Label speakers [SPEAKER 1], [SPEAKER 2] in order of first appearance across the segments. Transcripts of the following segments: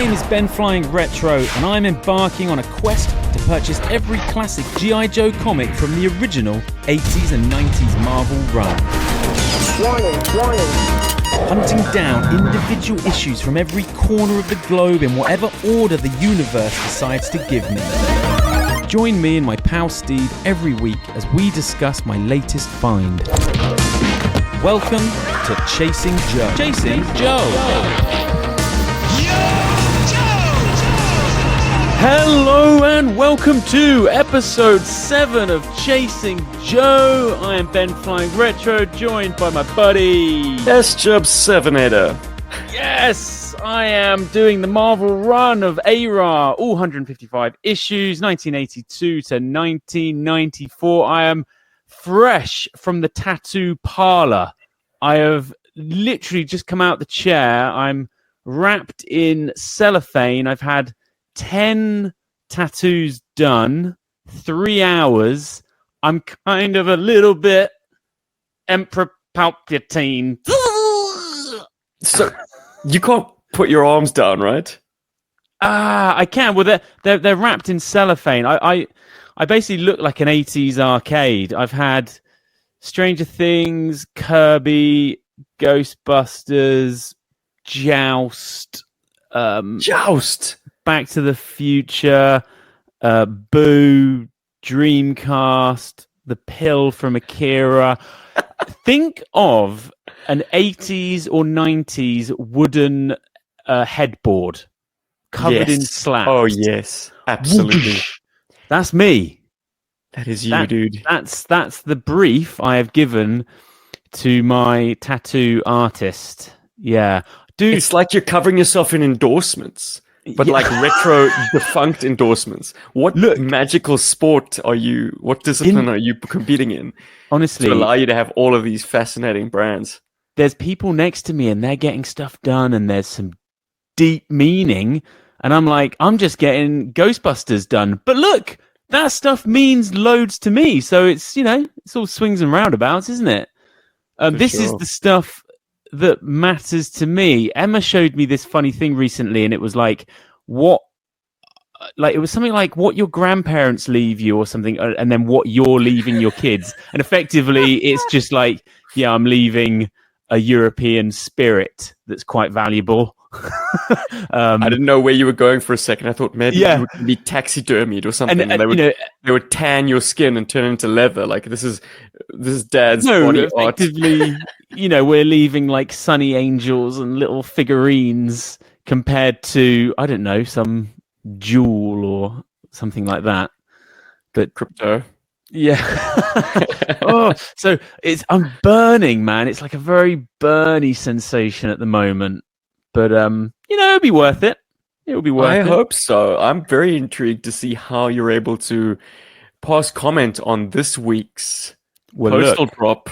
[SPEAKER 1] name is BenFlyingRetro, and I'm embarking on a quest to purchase every classic GI Joe comic from the original 80s and 90s Marvel run. Warning. Hunting down individual issues from every corner of the globe in whatever order the universe decides to give me. Join me and my pal Steve every week as we discuss my latest find. Welcome to Chasing Joe. Chasing Joe. Hello and welcome to episode 7 of Chasing Joe. I am BenFlyingRetro, joined by my buddy
[SPEAKER 2] EP07.
[SPEAKER 1] Yes, I am doing the Marvel run of ARA, all 155 issues, 1982 to 1994. I am fresh from the tattoo parlor. I have literally just come out the chair. I'm wrapped in cellophane. I've had 10 tattoos done, 3 hours. I'm kind of a little bit Emperor Palpatine.
[SPEAKER 2] So you can't put your arms down, right?
[SPEAKER 1] I can. Well, they're wrapped in cellophane. I basically look like an 80s arcade. I've had Stranger Things, Kirby, Ghostbusters, Joust. Back to the Future, Boo, Dreamcast, The Pill from Akira. Think of an 80s or 90s wooden headboard covered in slabs.
[SPEAKER 2] Oh, yes. Absolutely.
[SPEAKER 1] That's me.
[SPEAKER 2] That is you, dude.
[SPEAKER 1] That's the brief I have given to my tattoo artist. Yeah. Dude,
[SPEAKER 2] it's like you're covering yourself in endorsements. But like retro defunct endorsements. What magical sport are you? What discipline are you competing in?
[SPEAKER 1] Honestly,
[SPEAKER 2] to allow you to have all of these fascinating brands.
[SPEAKER 1] There's people next to me and they're getting stuff done, and there's some deep meaning. And I'm like, I'm just getting Ghostbusters done. But look, that stuff means loads to me. So it's, it's all swings and roundabouts, isn't it? This is the stuff that matters to me. Emma showed me this funny thing recently, and it was it was something like what your grandparents leave you or something, and then what you're leaving your kids. And effectively it's just like, I'm leaving a European spirit that's quite valuable.
[SPEAKER 2] I didn't know where you were going for a second. I thought maybe you would be taxidermied or something. And they would tan your skin and turn it into leather. Like this is Dad's body art.
[SPEAKER 1] Effectively, we're leaving like sunny angels and little figurines compared to, I don't know, some jewel or something like that. But
[SPEAKER 2] crypto.
[SPEAKER 1] Yeah. So I'm burning, man. It's like a very burny sensation at the moment. But, it'll be worth it. It'll be worth it.
[SPEAKER 2] I hope so. I'm very intrigued to see how you're able to pass comment on this week's postal drop.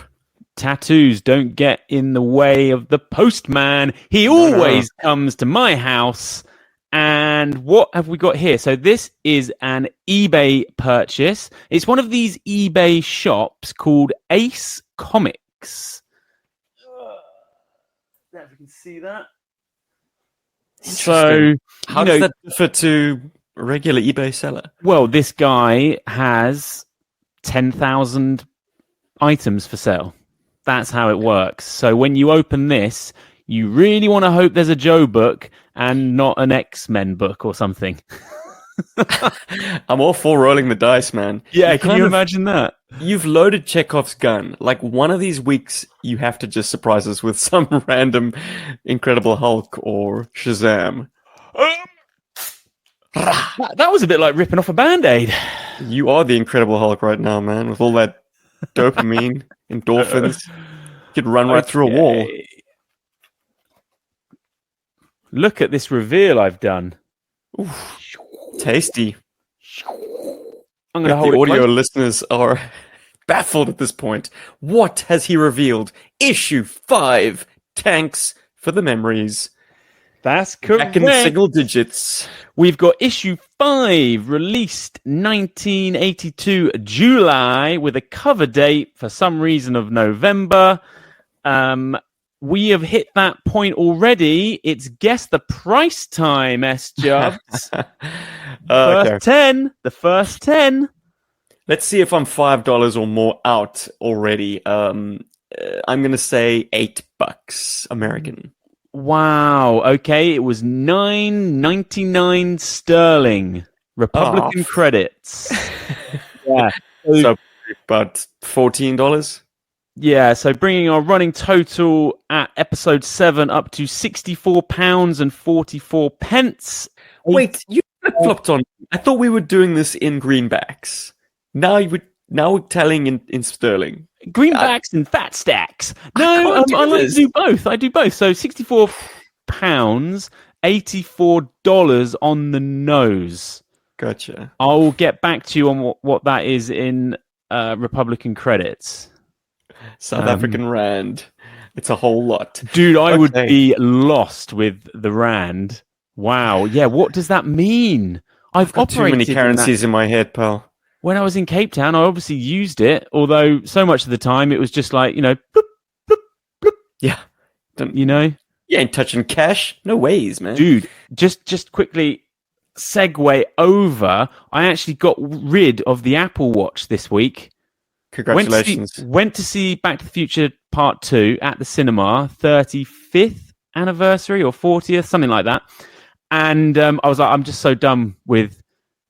[SPEAKER 1] Tattoos don't get in the way of the postman. He always comes to my house. And what have we got here? So this is an eBay purchase. It's one of these eBay shops called Ace Comics. If you can see that. So,
[SPEAKER 2] how does that differ to a regular eBay seller?
[SPEAKER 1] Well, this guy has 10,000 items for sale. That's how it works. So when you open this, you really want to hope there's a Joe book and not an X-Men book or something.
[SPEAKER 2] I'm all for rolling the dice, man.
[SPEAKER 1] Yeah, can you imagine that?
[SPEAKER 2] You've loaded Chekhov's gun. Like one of these weeks, you have to just surprise us with some random Incredible Hulk or Shazam.
[SPEAKER 1] That was a bit like ripping off a Band-Aid.
[SPEAKER 2] You are the Incredible Hulk right now, man, with all that dopamine, endorphins. You could run right through a wall.
[SPEAKER 1] Look at this reveal I've done.
[SPEAKER 2] Oof. Tasty.
[SPEAKER 1] I'm going to
[SPEAKER 2] hold the audio listeners are baffled at this point. What has he revealed? Issue 5. Tanks for the memories.
[SPEAKER 1] That's correct.
[SPEAKER 2] Back in the single digits.
[SPEAKER 1] We've got issue 5, released 1982 July, with a cover date for some reason of November. we have hit that point already. It's guess the price time, S-Jubs. The first 10.
[SPEAKER 2] Let's see if I'm $5 or more out already. I'm going to say $8 American.
[SPEAKER 1] Wow. Okay, it was $9.99 sterling. Republican credits. Yeah.
[SPEAKER 2] So about $14.
[SPEAKER 1] Yeah, so bringing our running total at episode 7 up to £64.44.
[SPEAKER 2] Wait, you flip-flopped on. I thought we were doing this in greenbacks. Now we're telling in sterling.
[SPEAKER 1] Greenbacks and fat stacks. No, I like to do both. I do both. So £64, $84 on the nose.
[SPEAKER 2] Gotcha.
[SPEAKER 1] I'll get back to you on what that is in Republican credits.
[SPEAKER 2] South African rand. It's a whole lot.
[SPEAKER 1] Dude, I would be lost with the rand. Wow. Yeah, what does that mean? I've
[SPEAKER 2] got too many currencies in my head, pal.
[SPEAKER 1] When I was in Cape Town, I obviously used it, although so much of the time it was just like, bloop, bloop, bloop.
[SPEAKER 2] Yeah.
[SPEAKER 1] You
[SPEAKER 2] ain't touching cash. No ways, man.
[SPEAKER 1] Dude, just quickly segue over. I actually got rid of the Apple Watch this week.
[SPEAKER 2] Congratulations.
[SPEAKER 1] Went to see Back to the Future Part 2 at the cinema, 35th anniversary or 40th, something like that. And I was like, I'm just so done with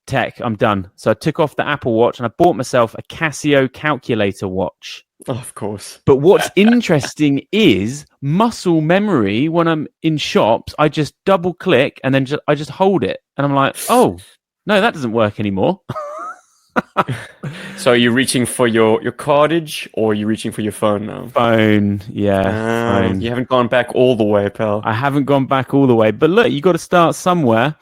[SPEAKER 1] tech. I'm done. So I took off the Apple Watch and I bought myself a Casio calculator watch.
[SPEAKER 2] Oh, of course.
[SPEAKER 1] But what's interesting is muscle memory. When I'm in shops, I just double click and then I just hold it. And I'm like, oh, no, that doesn't work anymore.
[SPEAKER 2] So are you reaching for your cardage or are you reaching for your phone now?
[SPEAKER 1] Phone, yeah. Phone.
[SPEAKER 2] You haven't gone back all the way, pal.
[SPEAKER 1] I haven't gone back all the way. But look, you got to start somewhere.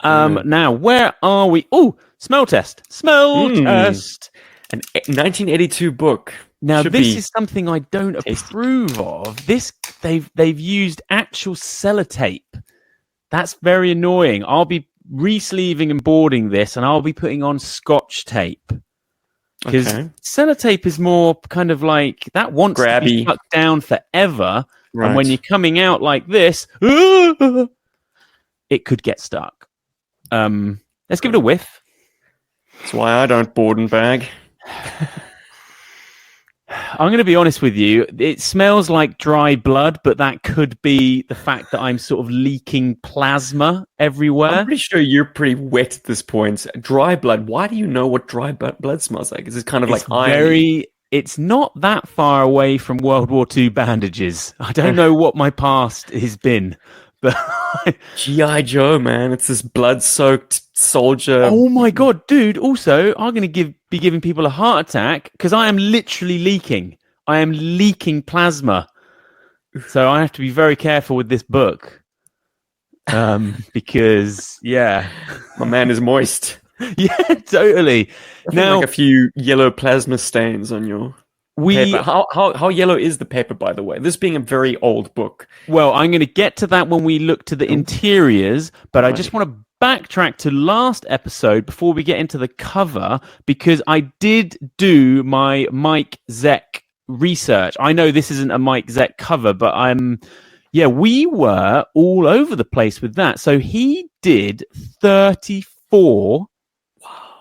[SPEAKER 1] Now, where are we? Oh, smell test. Test.
[SPEAKER 2] An 1982 book.
[SPEAKER 1] Now, this is something I don't approve of. They've used actual sellotape. That's very annoying. I'll be re-sleeving and boarding this, and I'll be putting on Scotch tape. Because sellotape is more kind of like, that wants to be stuck down forever. Right. And when you're coming out like this, it could get stuck. Let's give it a whiff.
[SPEAKER 2] That's why I don't board and bag.
[SPEAKER 1] I'm going to be honest with you. It smells like dry blood, but that could be the fact that I'm sort of leaking plasma everywhere.
[SPEAKER 2] I'm pretty sure you're pretty wet at this point. Dry blood. Why do you know what dry blood smells like? Is it kind of like iron?
[SPEAKER 1] It's not that far away from World War II bandages. I don't know what my past has been. But
[SPEAKER 2] GI Joe, man, it's this blood-soaked soldier.
[SPEAKER 1] Oh my god, dude! Also, I'm going to be giving people a heart attack because I am literally leaking. I am leaking plasma, so I have to be very careful with this book. Because
[SPEAKER 2] my man is moist.
[SPEAKER 1] Yeah, totally.
[SPEAKER 2] Now, like a few yellow plasma stains on your. Paper. How yellow is the paper, by the way? This being a very old book.
[SPEAKER 1] Well, I'm going to get to that when we look to the interiors, but I just want to backtrack to last episode before we get into the cover, because I did do my Mike Zeck research. I know this isn't a Mike Zeck cover, but we were all over the place with that. So he did 34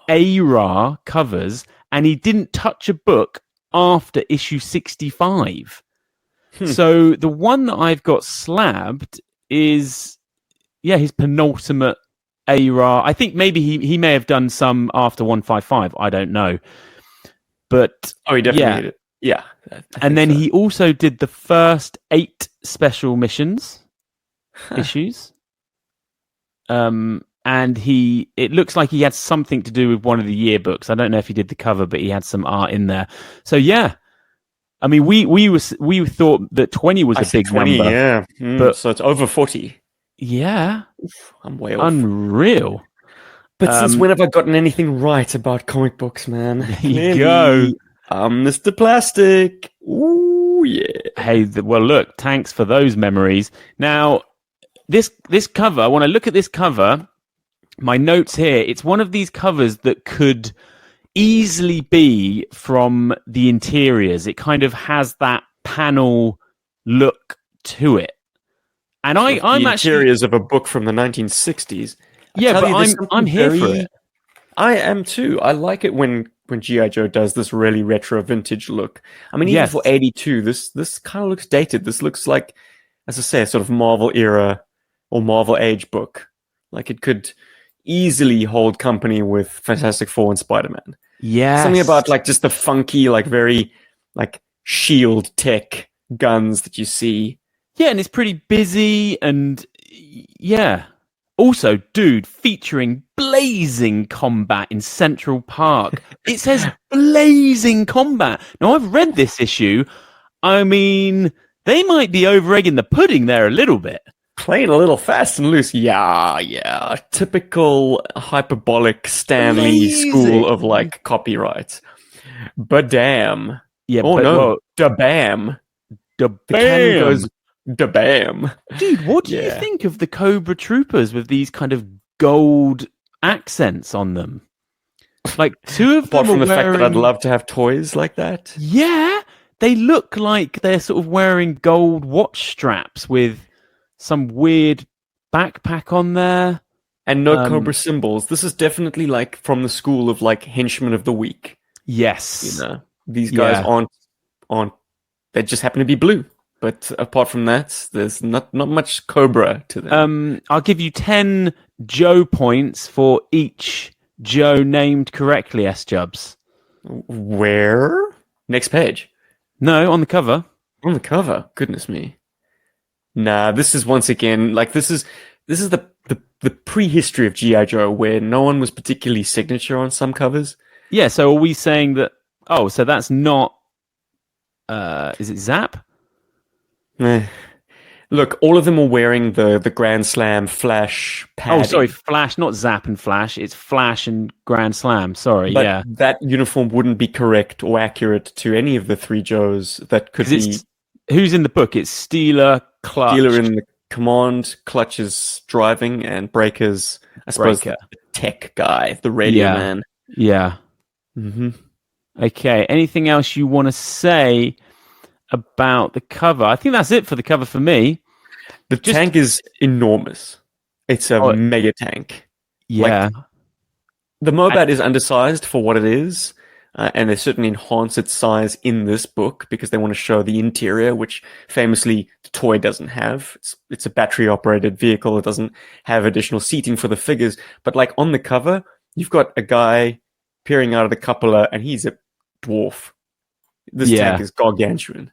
[SPEAKER 1] ARA covers, and he didn't touch a book after issue 65. So the one that I've got slabbed is his penultimate ARA. I think maybe he may have done some after 155. I don't know. But
[SPEAKER 2] he definitely did it. Yeah.
[SPEAKER 1] And then he also did the first 8 special missions issues. And it looks like he had something to do with one of the yearbooks. I don't know if he did the cover, but he had some art in there. So I mean, we thought that 20 was a big
[SPEAKER 2] 20,
[SPEAKER 1] number.
[SPEAKER 2] Yeah, but so it's over 40.
[SPEAKER 1] Yeah,
[SPEAKER 2] I'm way off.
[SPEAKER 1] Unreal.
[SPEAKER 2] But since when have I gotten anything right about comic books, man?
[SPEAKER 1] There you go.
[SPEAKER 2] I'm Mr. Plastic. Ooh, yeah.
[SPEAKER 1] Hey, well, look, thanks for those memories. Now, this cover, when I look at this cover, my notes here, it's one of these covers that could easily be from the interiors. It kind of has that panel look to it. And I'm
[SPEAKER 2] the
[SPEAKER 1] actually
[SPEAKER 2] interiors of a book from the 1960s.
[SPEAKER 1] I'm here for it.
[SPEAKER 2] I am too. I like it when GI Joe does this really retro vintage look. I mean, even for 82, this kind of looks dated. This looks like, as I say, a sort of Marvel era or Marvel age book. Like it could easily hold company with Fantastic Four and Spider-Man.
[SPEAKER 1] Yeah,
[SPEAKER 2] something about like just the funky, like very like shield tech guns that you see.
[SPEAKER 1] Yeah, and it's pretty busy, and yeah. Also, dude, featuring blazing combat in Central Park. It says blazing combat. Now, I've read this issue. I mean, they might be over-egging the pudding there a little bit.
[SPEAKER 2] Playing a little fast and loose. Yeah. Typical hyperbolic Stan Lee school of like copyright. But damn.
[SPEAKER 1] Yeah,
[SPEAKER 2] oh no. Da bam.
[SPEAKER 1] The cannon goes
[SPEAKER 2] da bam.
[SPEAKER 1] Dude, what do you think of the Cobra Troopers with these kind of gold accents on them? Like two of them
[SPEAKER 2] apart from the fact that I'd love to have toys like that.
[SPEAKER 1] Yeah, they look like they're sort of wearing gold watch straps with some weird backpack on there.
[SPEAKER 2] And no Cobra symbols. This is definitely like from the school of like Henchman of the Week.
[SPEAKER 1] Yes.
[SPEAKER 2] You know, these guys aren't they just happen to be blue. But apart from that, there's not much Cobra to them.
[SPEAKER 1] I'll give you 10 Joe points for each Joe named correctly, S-Jubs.
[SPEAKER 2] Where? Next page.
[SPEAKER 1] No, on the cover.
[SPEAKER 2] On the cover? Goodness me. Nah, this is once again, like this is the prehistory of G.I. Joe where no one was particularly signature on some covers.
[SPEAKER 1] Yeah, so are we saying that, so that's not, is it Zap?
[SPEAKER 2] Look, all of them are wearing the Grand Slam Flash padding.
[SPEAKER 1] Oh, sorry, Flash, not Zap and Flash. It's Flash and Grand Slam. Sorry,
[SPEAKER 2] but that uniform wouldn't be correct or accurate to any of the three Joes that could be...
[SPEAKER 1] Who's in the book? It's Steeler, Clutch.
[SPEAKER 2] Steeler in the command, Clutch is driving, and Breaker's, I suppose, the tech guy, the radio man.
[SPEAKER 1] Yeah.
[SPEAKER 2] Mm-hmm.
[SPEAKER 1] Okay, anything else you want to say about the cover? I think that's it for the cover for me.
[SPEAKER 2] The tank is enormous. It's a mega tank.
[SPEAKER 1] Yeah.
[SPEAKER 2] Like, the Mobat is undersized for what it is, and they certainly enhance its size in this book because they want to show the interior, which famously the toy doesn't have. It's a battery-operated vehicle. It doesn't have additional seating for the figures. But like on the cover, you've got a guy peering out of the cupola, and he's a dwarf. This tank is gargantuan.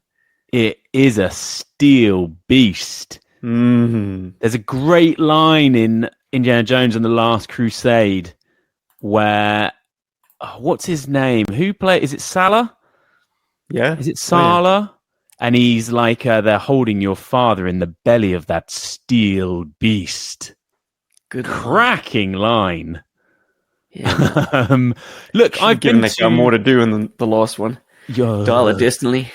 [SPEAKER 1] It is a steel beast.
[SPEAKER 2] Mm-hmm.
[SPEAKER 1] There's a great line in Indiana Jones and the Last Crusade where, what's his name? Is it Salah?
[SPEAKER 2] Yeah.
[SPEAKER 1] Is it Salah? And he's like, they're holding your father in the belly of that steel beast.
[SPEAKER 2] Good
[SPEAKER 1] cracking line.
[SPEAKER 2] Yeah.
[SPEAKER 1] Look, I've
[SPEAKER 2] given that guy more to do in the last one. Dial of Destiny.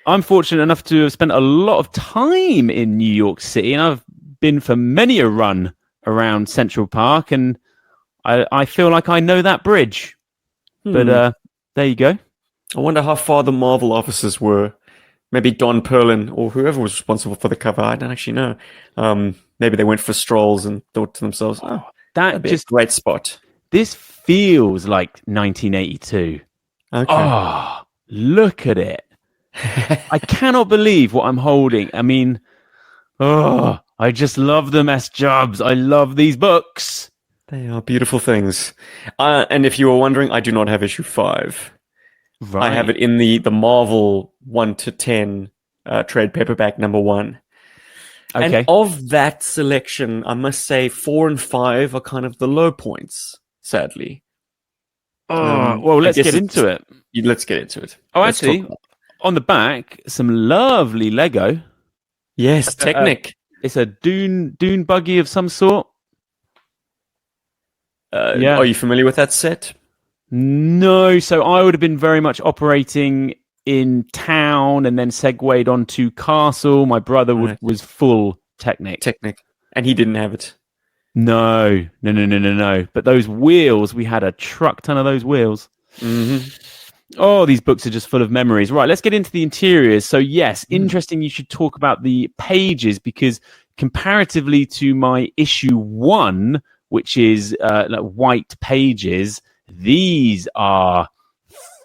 [SPEAKER 1] I'm fortunate enough to have spent a lot of time in New York City, and I've been for many a run around Central Park, and I feel like I know that bridge. But there you go.
[SPEAKER 2] I wonder how far the Marvel offices were. Maybe Don Perlin or whoever was responsible for the cover. I don't actually know. Maybe they went for strolls and thought to themselves, that'd be a great spot.
[SPEAKER 1] This feels like 1982.
[SPEAKER 2] Okay.
[SPEAKER 1] Oh, look at it. I cannot believe what I'm holding. I mean, I just love them as jobs. I love these books.
[SPEAKER 2] They are beautiful things. And if you were wondering, I do not have issue 5.
[SPEAKER 1] Right.
[SPEAKER 2] I have it in the Marvel 1 to 10 trade paperback number 1.
[SPEAKER 1] Okay.
[SPEAKER 2] And of that selection, I must say 4 and 5 are kind of the low points, sadly.
[SPEAKER 1] Well, let's get into it.
[SPEAKER 2] Let's get into it.
[SPEAKER 1] Oh, actually, on the back, some lovely Lego.
[SPEAKER 2] Yes, Technic.
[SPEAKER 1] It's a dune buggy of some sort.
[SPEAKER 2] Are you familiar with that set?
[SPEAKER 1] No, so I would have been very much operating in town and then segued onto Castle. My brother was full Technic.
[SPEAKER 2] And he didn't have it.
[SPEAKER 1] No. But those wheels, we had a truck ton of those wheels.
[SPEAKER 2] Mm-hmm.
[SPEAKER 1] Oh, these books are just full of memories. Right, let's get into the interiors. So, yes, interesting. You should talk about the pages because comparatively to my issue 1, which is like white pages, these are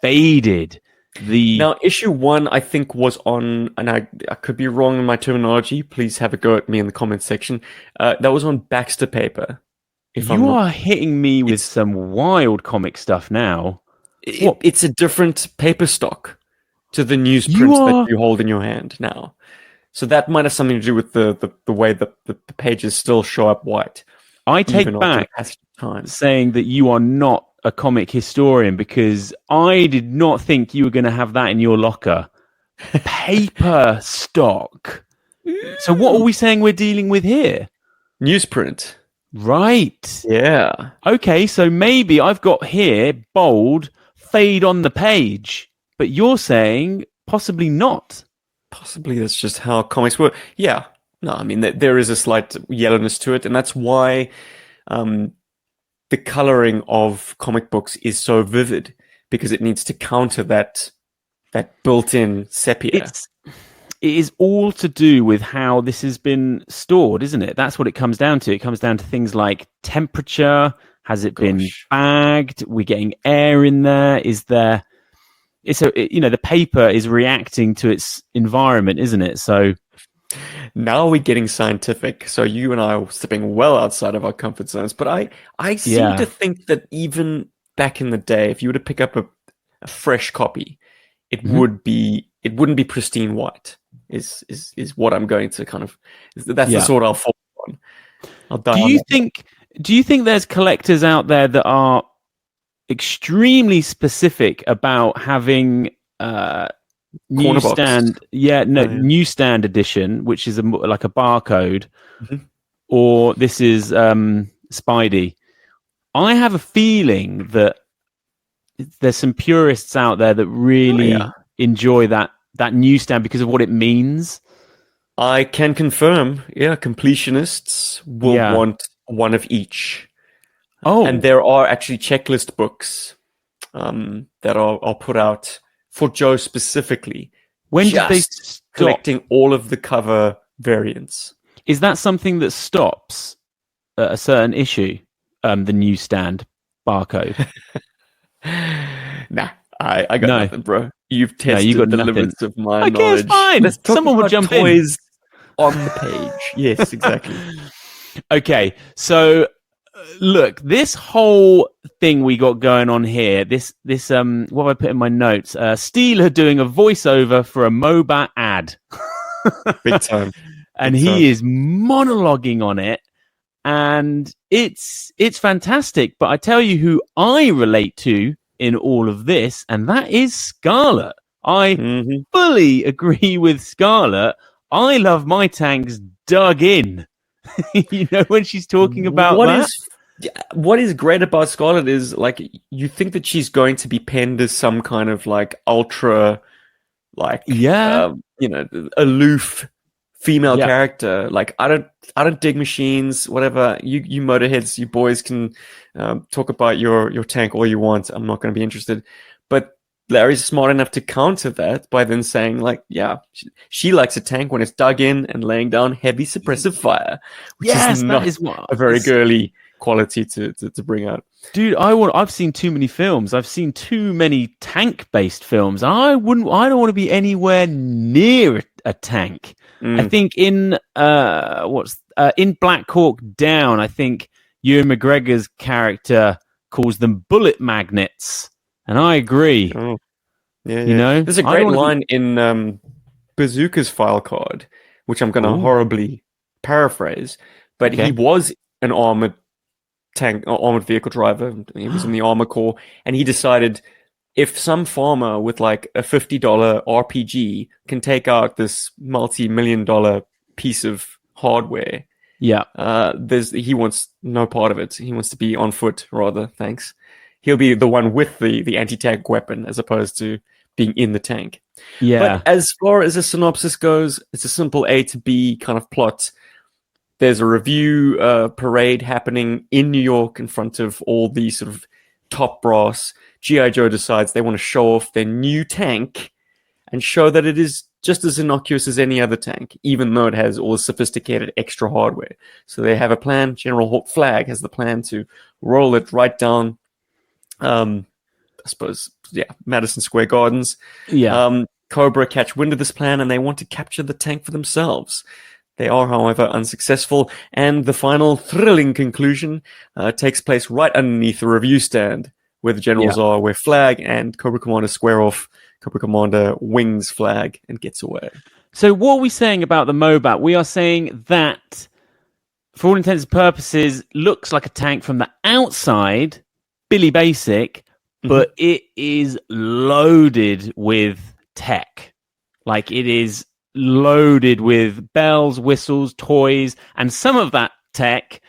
[SPEAKER 1] faded.
[SPEAKER 2] Now, issue 1, I think, was on, and I could be wrong in my terminology. Please have a go at me in the comments section. That was on Baxter paper.
[SPEAKER 1] You are hitting me with some wild comic stuff now.
[SPEAKER 2] It's a different paper stock to the newsprint that you hold in your hand now. So that might have something to do with the way that the pages still show up white.
[SPEAKER 1] I take back saying that you are not a comic historian because I did not think you were going to have that in your locker. Paper stock. So what are we saying we're dealing with here?
[SPEAKER 2] Newsprint.
[SPEAKER 1] Right.
[SPEAKER 2] Yeah.
[SPEAKER 1] Okay, so maybe I've got here, bold, fade on the page. But you're saying possibly not.
[SPEAKER 2] Possibly that's just how comics work. Yeah. No, I mean, there is a slight yellowness to it, and that's why the coloring of comic books is so vivid, because it needs to counter that built-in sepia.
[SPEAKER 1] It is all to do with how this has been stored, isn't it? That's what it comes down to. It comes down to things like temperature. Has it been bagged? We're getting air in there. The paper is reacting to its environment, isn't it? So
[SPEAKER 2] now we're getting scientific. So you and I are stepping well outside of our comfort zones. But I seem to think that even back in the day, if you were to pick up a fresh copy, it wouldn't be pristine white. Is what I'm going to kind of. That's the sort I'll fall on.
[SPEAKER 1] Do you think there's collectors out there that are extremely specific about having newsstand edition, which is like a barcode, or this is Spidey? I have a feeling that there's some purists out there that really enjoy that newsstand because of what it means.
[SPEAKER 2] I can confirm, completionists will want one of each. Oh, and there are actually checklist books that are put out for Joe specifically.
[SPEAKER 1] When did they stop
[SPEAKER 2] collecting all of the cover variants?
[SPEAKER 1] Is that something that stops at a certain issue? The newsstand barcode.
[SPEAKER 2] Nah, I got nothing, bro. You've tested the limits of my knowledge.
[SPEAKER 1] Okay, it's fine. Someone would jump
[SPEAKER 2] toys in. On the page. Yes, exactly.
[SPEAKER 1] Okay, so look, this whole thing we got going on here, this what have I put in my notes? Steeler doing a voiceover for a MOBA ad.
[SPEAKER 2] Big time.
[SPEAKER 1] And he is monologuing on it, and it's fantastic. But I tell you who I relate to in all of this, and that is Scarlett. I fully agree with Scarlett. I love my tanks dug in. You know, when she's talking about
[SPEAKER 2] what is great about Scarlett is, like, you think that she's going to be penned as some kind of like ultra, like, aloof female character. Like, I don't dig machines, whatever. You motorheads, you boys can talk about your tank all you want. I'm not going to be interested. But Larry's smart enough to counter that by then saying, like, she likes a tank when it's dug in and laying down heavy suppressive fire, which is not a very girly quality to bring out.
[SPEAKER 1] Dude, I've seen too many films. I've seen too many tank-based films. I don't want to be anywhere near a tank. I think in Black Hawk Down, I think Ewan McGregor's character calls them bullet magnets. And I agree.
[SPEAKER 2] Oh, yeah.
[SPEAKER 1] You know,
[SPEAKER 2] there's a great line in Bazooka's file card, which I'm going to horribly paraphrase. But he was an armored vehicle driver. He was in the Armor Corps, and he decided if some farmer with like a $50 RPG can take out this multi-million-dollar piece of hardware, he wants no part of it. He wants to be on foot, rather. Thanks. He'll be the one with the anti-tank weapon as opposed to being in the tank.
[SPEAKER 1] Yeah.
[SPEAKER 2] But as far as a synopsis goes, it's a simple A to B kind of plot. There's a review parade happening in New York in front of all the sort of top brass, GI Joe decides they want to show off their new tank and show that it is just as innocuous as any other tank, even though it has all the sophisticated extra hardware. So they have a plan. General Flag has the plan to roll it right down, I suppose, Madison Square Gardens.
[SPEAKER 1] Yeah.
[SPEAKER 2] Cobra catch wind of this plan, and they want to capture the tank for themselves. They are, however, unsuccessful, and the final thrilling conclusion takes place right underneath the review stand, where the generals are, where Flag and Cobra Commander square off. Cobra Commander wings Flag and gets away.
[SPEAKER 1] So what are we saying about the Mobat? We are saying that, for all intents and purposes, looks like a tank from the outside, Billy Basic, but it is loaded with tech. Like, it is loaded with bells, whistles, toys, and some of that tech,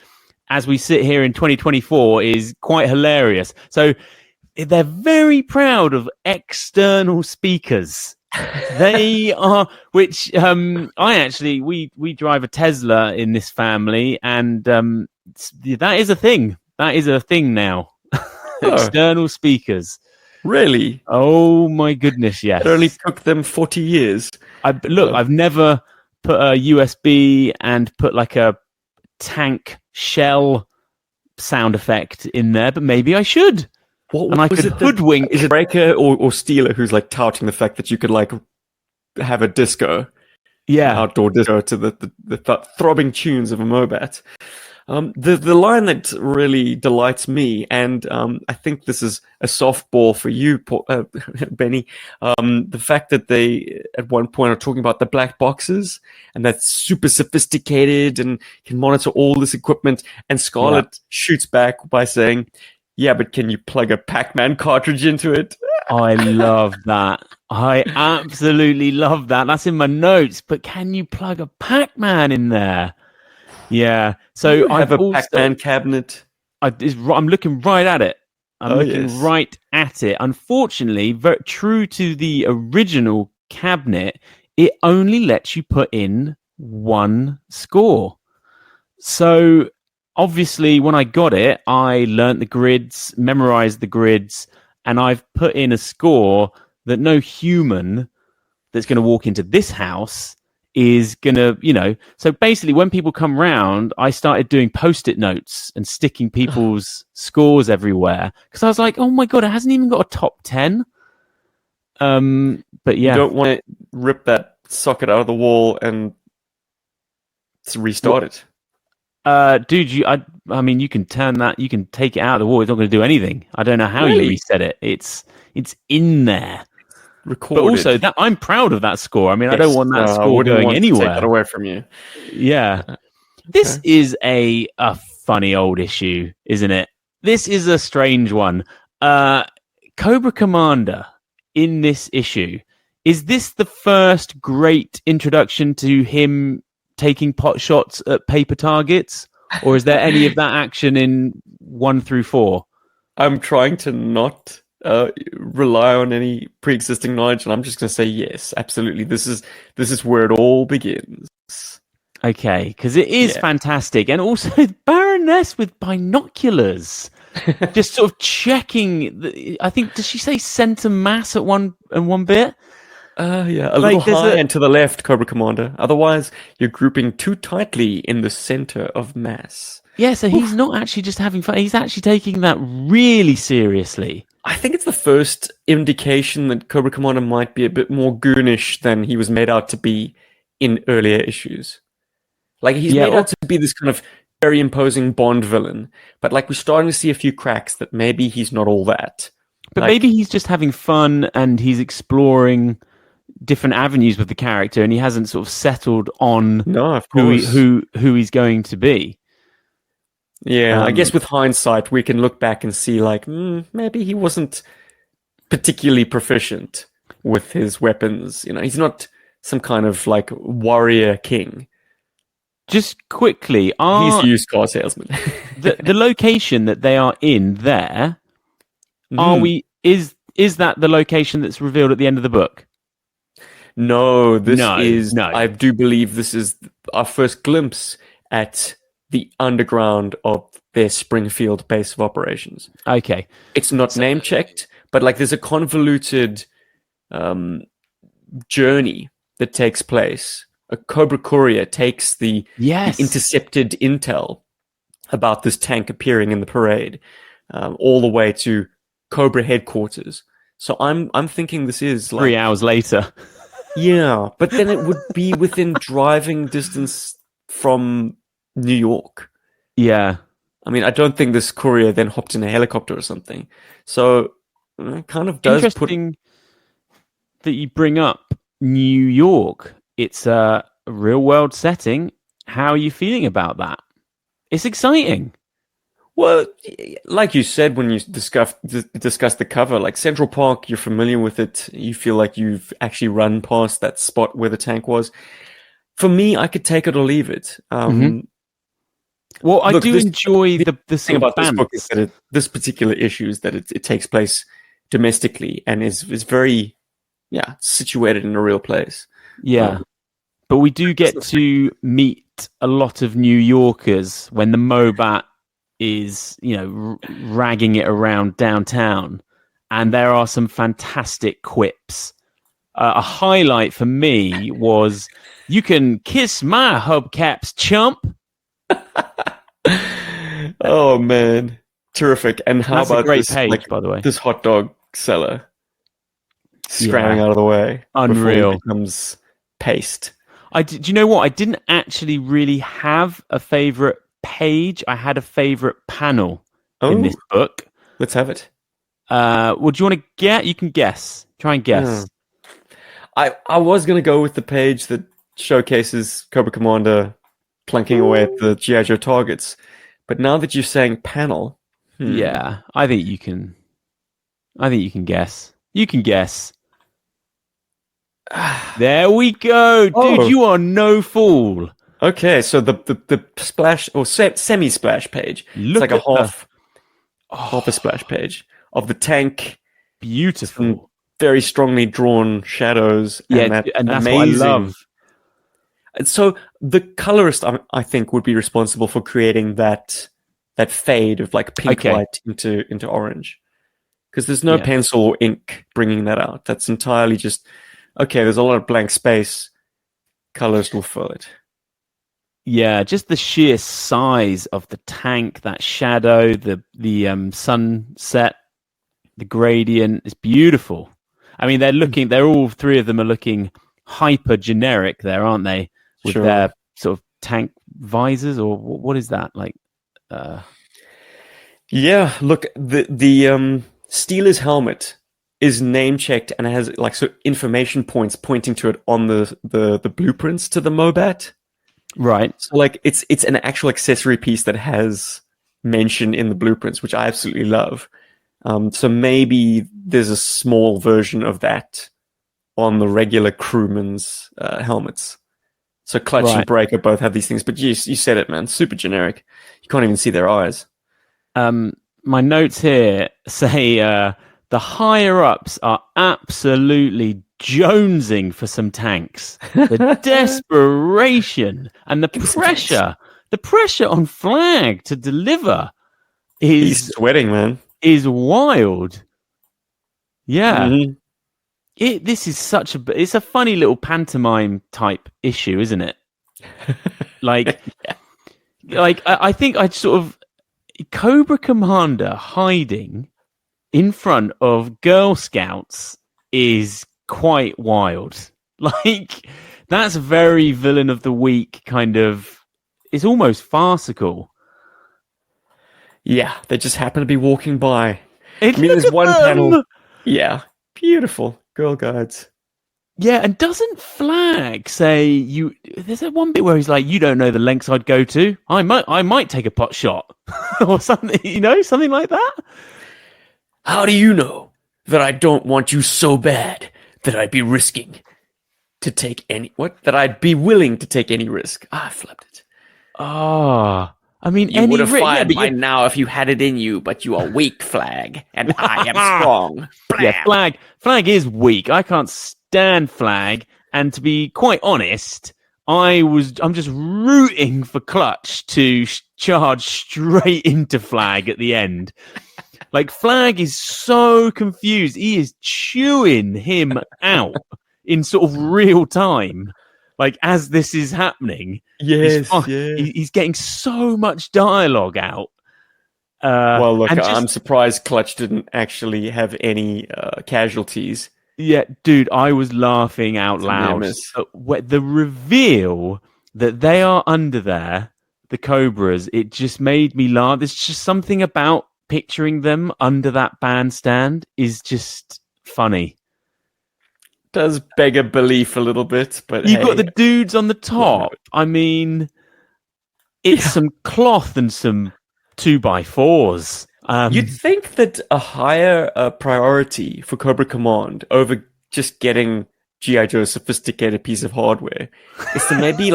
[SPEAKER 1] as we sit here in 2024, is quite hilarious. So they're very proud of external speakers. They are, which we drive a Tesla in this family, and that is a thing. That is a thing now. External speakers.
[SPEAKER 2] Really?
[SPEAKER 1] Oh my goodness, yes.
[SPEAKER 2] It only took them 40 years.
[SPEAKER 1] I've never put a USB and put like a tank shell sound effect in there, but maybe I should. And I could hoodwink.
[SPEAKER 2] Is it Breaker or Steeler who's like touting the fact that you could like have a disco?
[SPEAKER 1] Yeah.
[SPEAKER 2] Outdoor disco to the throbbing tunes of a Mobat. The line that really delights me, and I think this is a softball for you, Benny, the fact that they at one point are talking about the black boxes, and that's super sophisticated and can monitor all this equipment, and Scarlet shoots back by saying, yeah, but can you plug a Pac-Man cartridge into it?
[SPEAKER 1] I love that. I absolutely love that. That's in my notes, but can you plug a Pac-Man in there? Yeah. So
[SPEAKER 2] I have a Pac-Man cabinet.
[SPEAKER 1] I'm looking right at it. I'm looking right at it. Unfortunately, very true to the original cabinet, it only lets you put in one score. So obviously, when I got it, I learnt the grids, memorized the grids, and I've put in a score that no human that's going to walk into this house is going to, So basically, when people come round, I started doing Post-it notes and sticking people's scores everywhere. Because I was like, oh my God, it hasn't even got a top 10. But yeah.
[SPEAKER 2] You don't want to rip that socket out of the wall and restart it.
[SPEAKER 1] Dude, I mean, you can turn that, you can take it out of the wall. It's not going to do anything. I don't know how you reset it. It's in there.
[SPEAKER 2] Recorded.
[SPEAKER 1] But also, I'm proud of that score. I mean, I don't want that score going anywhere.
[SPEAKER 2] Take that away from you.
[SPEAKER 1] Yeah. This is a funny old issue, isn't it? This is a strange one. Cobra Commander in this issue. Is this the first great introduction to him taking pot shots at paper targets? Or is there any of that action in 1 through 4?
[SPEAKER 2] I'm trying to not rely on any pre-existing knowledge, and I'm just going to say yes, absolutely. This is where it all begins.
[SPEAKER 1] Okay, because it is fantastic, and also Baroness with binoculars, just sort of checking. I think, does she say center mass at one bit?
[SPEAKER 2] A little high and to the left, Cobra Commander. Otherwise, you're grouping too tightly in the center of mass.
[SPEAKER 1] Yeah, so he's not actually just having fun. He's actually taking that really seriously.
[SPEAKER 2] I think it's the first indication that Cobra Commander might be a bit more goonish than he was made out to be in earlier issues. Like, he's made out to be this kind of very imposing Bond villain, but like, we're starting to see a few cracks that maybe he's not all that.
[SPEAKER 1] But maybe he's just having fun and he's exploring different avenues with the character, and he hasn't sort of settled on who he's going to be.
[SPEAKER 2] Yeah, I guess with hindsight, we can look back and see, like, maybe he wasn't particularly proficient with his weapons. He's not some kind of, like, warrior king.
[SPEAKER 1] Just quickly,
[SPEAKER 2] he's a used car salesman.
[SPEAKER 1] the location that they are in there, is that the location that's revealed at the end of the book?
[SPEAKER 2] No, I do believe this is our first glimpse at the underground of their Springfield base of operations.
[SPEAKER 1] Okay.
[SPEAKER 2] It's not name checked, but like there's a convoluted journey that takes place. A Cobra courier takes the intercepted intel about this tank appearing in the parade all the way to Cobra headquarters. So I'm thinking this is like
[SPEAKER 1] 3 hours later.
[SPEAKER 2] Yeah, but then it would be within driving distance from New York.
[SPEAKER 1] Yeah.
[SPEAKER 2] I mean, I don't think this courier then hopped in a helicopter or something. So it kind of does
[SPEAKER 1] Interesting that you bring up New York. It's a real world setting. How are you feeling about that? It's exciting.
[SPEAKER 2] Well, like you said when you discussed the cover, like Central Park, you're familiar with it. You feel like you've actually run past that spot where the tank was. For me, I could take it or leave it.
[SPEAKER 1] Well, I do enjoy the
[SPEAKER 2] thing about this book is that this particular issue is that it takes place domestically and is very, situated in a real place.
[SPEAKER 1] Yeah. But we do get to meet a lot of New Yorkers when the Mobat is, ragging it around downtown. And there are some fantastic quips. A highlight for me was, "You can kiss my hubcaps, chump."
[SPEAKER 2] Oh, man. Terrific. And how
[SPEAKER 1] That's
[SPEAKER 2] about
[SPEAKER 1] a great
[SPEAKER 2] this,
[SPEAKER 1] page, by the way.
[SPEAKER 2] this hot dog seller scrambling out of the way?
[SPEAKER 1] Unreal.
[SPEAKER 2] Before he becomes paste.
[SPEAKER 1] Do you know what? I didn't actually really have a favorite page. I had a favorite panel in this book.
[SPEAKER 2] Let's have it.
[SPEAKER 1] Well, do you want to get? You can guess. Try and guess.
[SPEAKER 2] I was going to go with the page that showcases Cobra Commander plunking away at the GI Joe targets. But now that you're saying panel...
[SPEAKER 1] Yeah, I think you can guess. You can guess. There we go. Dude, you are no fool.
[SPEAKER 2] Okay, so the splash or semi-splash page. It's like a half a splash page of the tank.
[SPEAKER 1] Beautiful.
[SPEAKER 2] Very strongly drawn shadows.
[SPEAKER 1] Yeah, and that's amazing. What I love.
[SPEAKER 2] And so the colorist, I think, would be responsible for creating that fade of like pink light into orange. Because there's no pencil or ink bringing that out. That's entirely just, there's a lot of blank space. Colors will fill it.
[SPEAKER 1] Yeah, just the sheer size of the tank, that shadow, the sunset, the gradient is beautiful. I mean, they're all three of them are looking hyper generic there, aren't they? With their sort of tank visors, or what is that like?
[SPEAKER 2] Yeah, look, the Steeler's helmet is name checked and has like information points pointing to it on the blueprints to the Mobat.
[SPEAKER 1] Right.
[SPEAKER 2] So like it's an actual accessory piece that has mention in the blueprints, which I absolutely love. So maybe there's a small version of that on the regular crewman's helmets. So Clutch and Breaker both have these things, but you said it, man. Super generic. You can't even see their eyes.
[SPEAKER 1] My notes here say the higher-ups are absolutely jonesing for some tanks. The desperation and the pressure on Flag to deliver
[SPEAKER 2] He's sweating, man.
[SPEAKER 1] Is wild. Yeah.
[SPEAKER 2] Mm-hmm.
[SPEAKER 1] This is it's a funny little pantomime type issue, isn't it? Like I think I'd sort of Cobra Commander hiding in front of Girl Scouts is quite wild. Like that's very villain of the week kind of. It's almost farcical.
[SPEAKER 2] Yeah, they just happen to be walking by. There's one panel. Yeah, beautiful. Girl Guides.
[SPEAKER 1] Yeah, and doesn't Flag say you? There's that one bit where he's like, "You don't know the lengths I'd go to. I might take a pot shot, or something. Something like that."
[SPEAKER 2] How do you know that I don't want you so bad that I'd be willing to take any risk? I flipped it.
[SPEAKER 1] I mean,
[SPEAKER 2] you would have fired by now if you had it in you, but you are weak, Flag, and I am strong. Blam.
[SPEAKER 1] Yeah, Flag is weak. I can't stand Flag, and to be quite honest, I'm just rooting for Clutch to charge straight into Flag at the end. Like, Flag is so confused. He is chewing him out in sort of real time. Like, as this is happening,
[SPEAKER 2] Yes,
[SPEAKER 1] he's getting so much dialogue out.
[SPEAKER 2] Well, look, I'm surprised Clutch didn't actually have any casualties.
[SPEAKER 1] Yeah, dude, I was laughing out loud. The reveal that they are under there, the Cobras, it just made me laugh. There's just something about picturing them under that bandstand is just funny.
[SPEAKER 2] Does beg a belief a little bit, but
[SPEAKER 1] you've got the dudes on the top. I mean, it's some cloth and some 2x4s.
[SPEAKER 2] You'd think that a higher priority for Cobra Command over just getting GI Joe's sophisticated piece of hardware is to maybe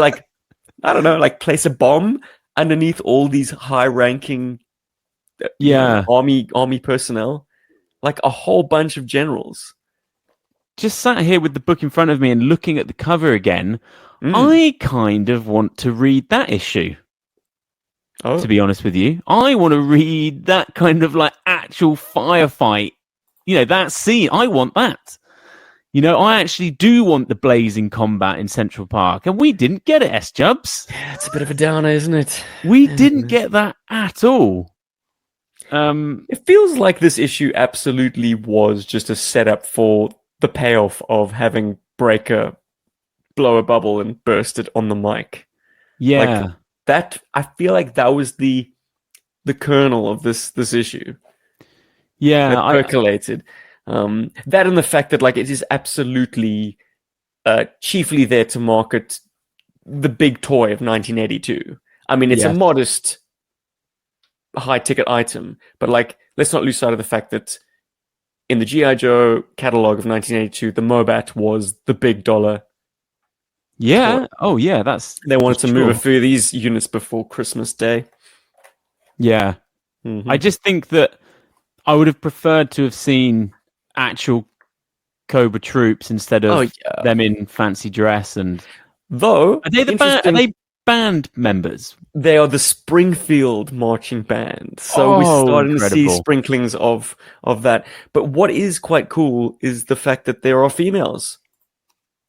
[SPEAKER 2] place a bomb underneath all these high-ranking army personnel, like a whole bunch of generals.
[SPEAKER 1] Just sat here with the book in front of me and looking at the cover again, I kind of want to read that issue.
[SPEAKER 2] Oh.
[SPEAKER 1] To be honest with you, I want to read that kind of like actual firefight. That scene. I want that. I actually do want the blazing combat in Central Park, and we didn't get it, S-Jubs.
[SPEAKER 2] Yeah, it's a bit of a downer, isn't it?
[SPEAKER 1] We didn't get that at all.
[SPEAKER 2] It feels like this issue absolutely was just a setup for the payoff of having Breaker blow a bubble and burst it on the mic.
[SPEAKER 1] Yeah.
[SPEAKER 2] I feel like that was the kernel of this issue.
[SPEAKER 1] Yeah.
[SPEAKER 2] That percolated. That and the fact that it is absolutely chiefly there to market the big toy of 1982. I mean, it's a modest high-ticket item, but let's not lose sight of the fact that in the GI Joe catalog of 1982, the Mobat was the big dollar.
[SPEAKER 1] Yeah. Oh, yeah.
[SPEAKER 2] They wanted to move a few of these units before Christmas Day.
[SPEAKER 1] Yeah. Mm-hmm. I just think that I would have preferred to have seen actual Cobra troops instead of them in fancy dress. And
[SPEAKER 2] though,
[SPEAKER 1] are they band members?
[SPEAKER 2] They are the Springfield marching band. So we're starting to see sprinklings of that. But what is quite cool is the fact that there are females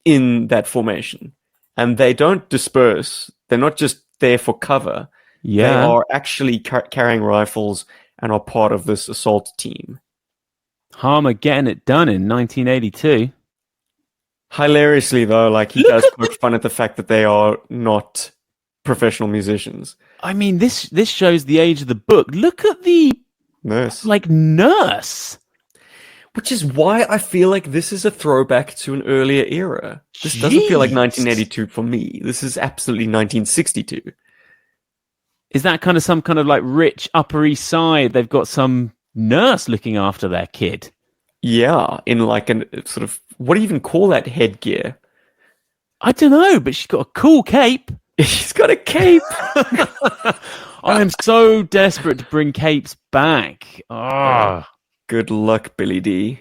[SPEAKER 2] in that formation. And they don't disperse. They're not just there for cover. Yeah. They are actually carrying rifles and are part of this assault team.
[SPEAKER 1] Harmer getting it done in 1982.
[SPEAKER 2] Hilariously, though, he does poke fun at the fact that they are not professional musicians.
[SPEAKER 1] I mean, this shows the age of the book. Look at the
[SPEAKER 2] nurse.
[SPEAKER 1] Nurse.
[SPEAKER 2] Which is why I feel like this is a throwback to an earlier era. This doesn't feel like 1982 for me. This is absolutely 1962.
[SPEAKER 1] Is that some kind of rich Upper East Side? They've got some nurse looking after their kid.
[SPEAKER 2] Yeah, in a sort of, what do you even call that headgear?
[SPEAKER 1] I don't know, but she's got a cool cape.
[SPEAKER 2] She's got a cape.
[SPEAKER 1] I am so desperate to bring capes back. Oh.
[SPEAKER 2] Good luck, Billy D.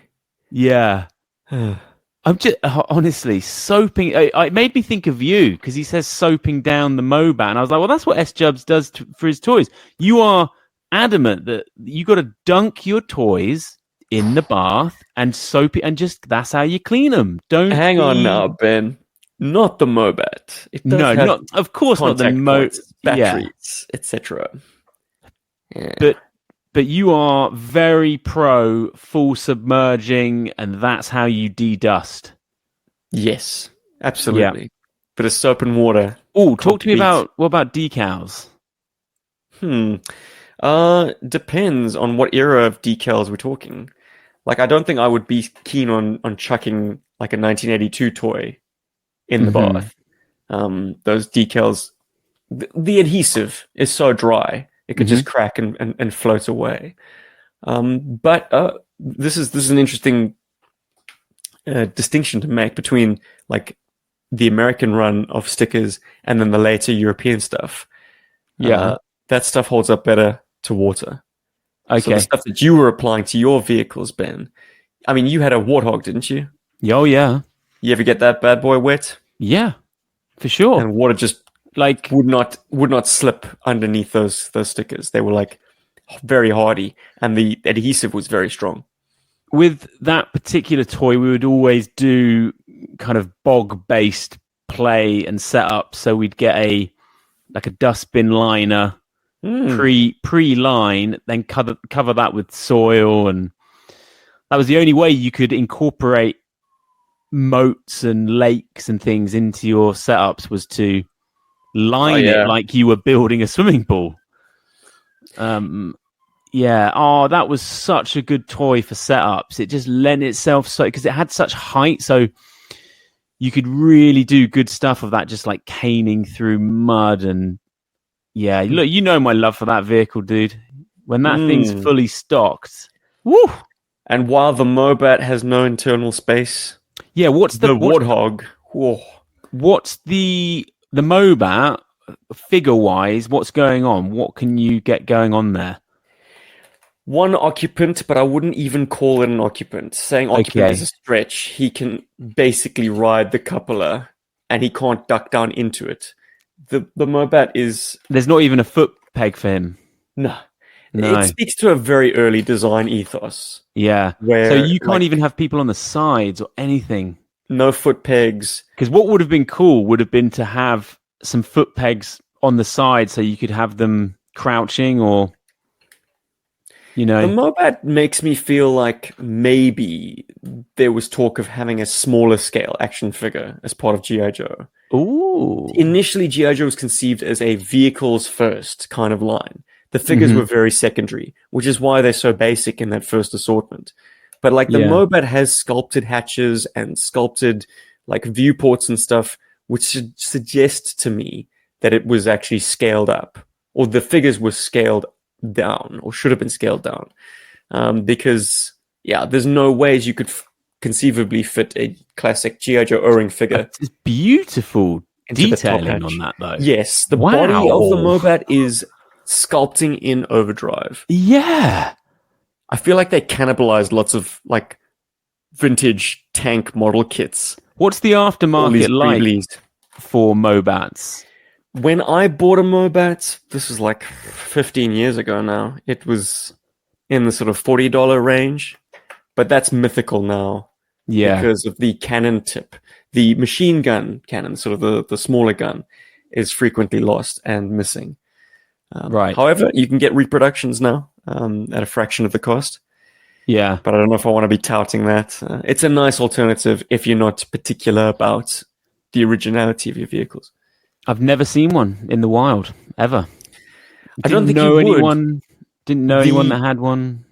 [SPEAKER 1] Yeah. I'm just honestly soaping. It made me think of you because he says soaping down the Mobat. And I was like, well, that's what S-Jubs does for his toys. You are adamant that you got to dunk your toys in the bath and soap it, and just that's how you clean them. Don't
[SPEAKER 2] hang on now, Ben. Not the Mobat.
[SPEAKER 1] It does not. Of course, not the
[SPEAKER 2] batteries, etc.
[SPEAKER 1] Yeah. But you are very pro full submerging, and that's how you de-dust.
[SPEAKER 2] Yes, absolutely. Yeah. Bit of soap and water.
[SPEAKER 1] Oh, talk to me about what about decals?
[SPEAKER 2] Depends on what era of decals we're talking. I don't think I would be keen on chucking a 1982 toy in the bath. Those decals, the adhesive is so dry. It could just crack and float away. But this is an interesting distinction to make between the American run of stickers and then the later European stuff.
[SPEAKER 1] Yeah,
[SPEAKER 2] that stuff holds up better to water. Okay, so the stuff that you were applying to your vehicles, Ben. I mean, you had a Warthog, didn't you?
[SPEAKER 1] Oh yeah.
[SPEAKER 2] You ever get that bad boy wet?
[SPEAKER 1] Yeah, for sure.
[SPEAKER 2] And water just
[SPEAKER 1] Like,
[SPEAKER 2] would not slip underneath those stickers. They were like very hardy, and the adhesive was very strong.
[SPEAKER 1] with that particular toy, we would always do kind of bog-based play and setup. So we'd get a dustbin liner pre-line, then cover that with soil, and that was the only way you could incorporate moats and lakes and things into your setups, was to line it like you were building a swimming pool. That was such a good toy for setups. It just lent itself so, because it had such height, so you could really do good stuff of that, just like caning through mud. And look, you know my love for that vehicle, dude. When that thing's fully stocked, woo!
[SPEAKER 2] And while the Mobat has no internal space,
[SPEAKER 1] what's the
[SPEAKER 2] Warthog?
[SPEAKER 1] What's the Mobat figure-wise? What's going on? What can you get going on there?
[SPEAKER 2] One occupant, but I wouldn't even call it an occupant. Saying occupant is a stretch. He can basically ride the cupola, and he can't duck down into it. The Mobat is...
[SPEAKER 1] There's not even a foot peg for him.
[SPEAKER 2] No. It speaks to a very early design ethos.
[SPEAKER 1] Yeah.
[SPEAKER 2] Where,
[SPEAKER 1] so you can't even have people on the sides or anything.
[SPEAKER 2] No foot pegs.
[SPEAKER 1] Because what would have been cool would have been to have some foot pegs on the side so you could have them crouching, or, you know.
[SPEAKER 2] The Mobat makes me feel like maybe there was talk of having a smaller scale action figure as part of GI Joe.
[SPEAKER 1] Ooh.
[SPEAKER 2] Initially, GI Joe was conceived as a vehicles first kind of line. The figures were very secondary, which is why they're so basic in that first assortment. But like the Mobat has sculpted hatches and sculpted like viewports and stuff, which should suggest to me that it was actually scaled up, or the figures were scaled down, or should have been scaled down. Because there's no ways you could conceivably fit a classic GI Joe O-ring figure.
[SPEAKER 1] It's beautiful detailing on that, though.
[SPEAKER 2] Yes, the body of the Mobat is sculpting in overdrive.
[SPEAKER 1] Yeah.
[SPEAKER 2] I feel like they cannibalized lots of like vintage tank model kits.
[SPEAKER 1] What's the aftermarket like for Mobats?
[SPEAKER 2] When I bought a Mobat, this was like 15 years ago now, it was in the sort of $40 range, but that's mythical now.
[SPEAKER 1] Yeah.
[SPEAKER 2] Because of the cannon tip. The machine gun cannon, sort of the smaller gun, is frequently lost and missing.
[SPEAKER 1] Right.
[SPEAKER 2] However, you can get reproductions now at a fraction of the cost.
[SPEAKER 1] Yeah.
[SPEAKER 2] But I don't know if I want to be touting that. It's a nice alternative if you're not particular about the originality of your vehicles.
[SPEAKER 1] I've never seen one in the wild, ever.
[SPEAKER 2] I don't think you would.
[SPEAKER 1] Didn't know anyone that had one.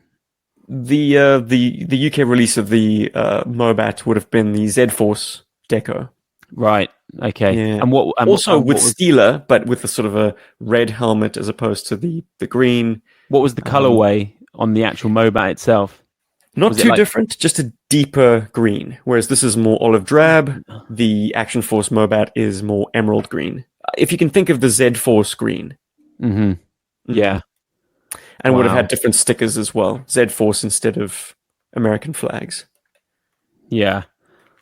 [SPEAKER 2] The UK release of the Mobat would have been the Z-Force deco.
[SPEAKER 1] Right. Okay.
[SPEAKER 2] Yeah.
[SPEAKER 1] And what?
[SPEAKER 2] Also with Steeler, but with a sort of a red helmet as opposed to the green.
[SPEAKER 1] What was the colorway on the actual Mobat itself?
[SPEAKER 2] Not too different, just a deeper green. Whereas this is more olive drab. The Action Force Mobat is more emerald green. If you can think of the Z-Force green.
[SPEAKER 1] Mm-hmm. Yeah.
[SPEAKER 2] And would have had different stickers as well. Z-Force instead of American flags.
[SPEAKER 1] Yeah.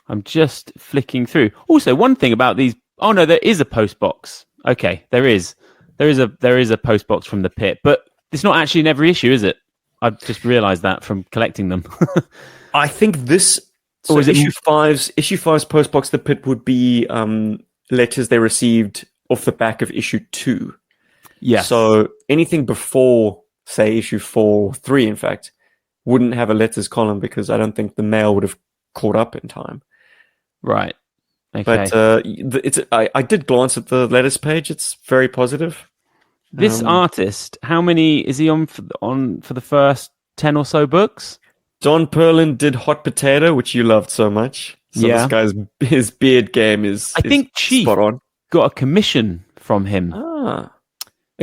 [SPEAKER 1] I'm just flicking through. Also, one thing about these... Oh, no, there is a post box. Okay, there is. There is a post box from the pit, but it's not actually in every issue, is it? I've just realised that from collecting them.
[SPEAKER 2] I think this... So issue 5's post box, the pit, would be letters they received off the back of issue 2.
[SPEAKER 1] Yeah.
[SPEAKER 2] So anything before, say, issue 4 or 3, in fact, wouldn't have a letters column because I don't think the mail would have caught up in time.
[SPEAKER 1] Right. Okay.
[SPEAKER 2] But I did glance at the letters page. It's very positive.
[SPEAKER 1] This artist, how many is he on for the first 10 or so books?
[SPEAKER 2] Don Perlin did Hot Potato, which you loved so much. So this guy's his beard game is
[SPEAKER 1] Chief
[SPEAKER 2] spot on.
[SPEAKER 1] Got a commission from him.
[SPEAKER 2] A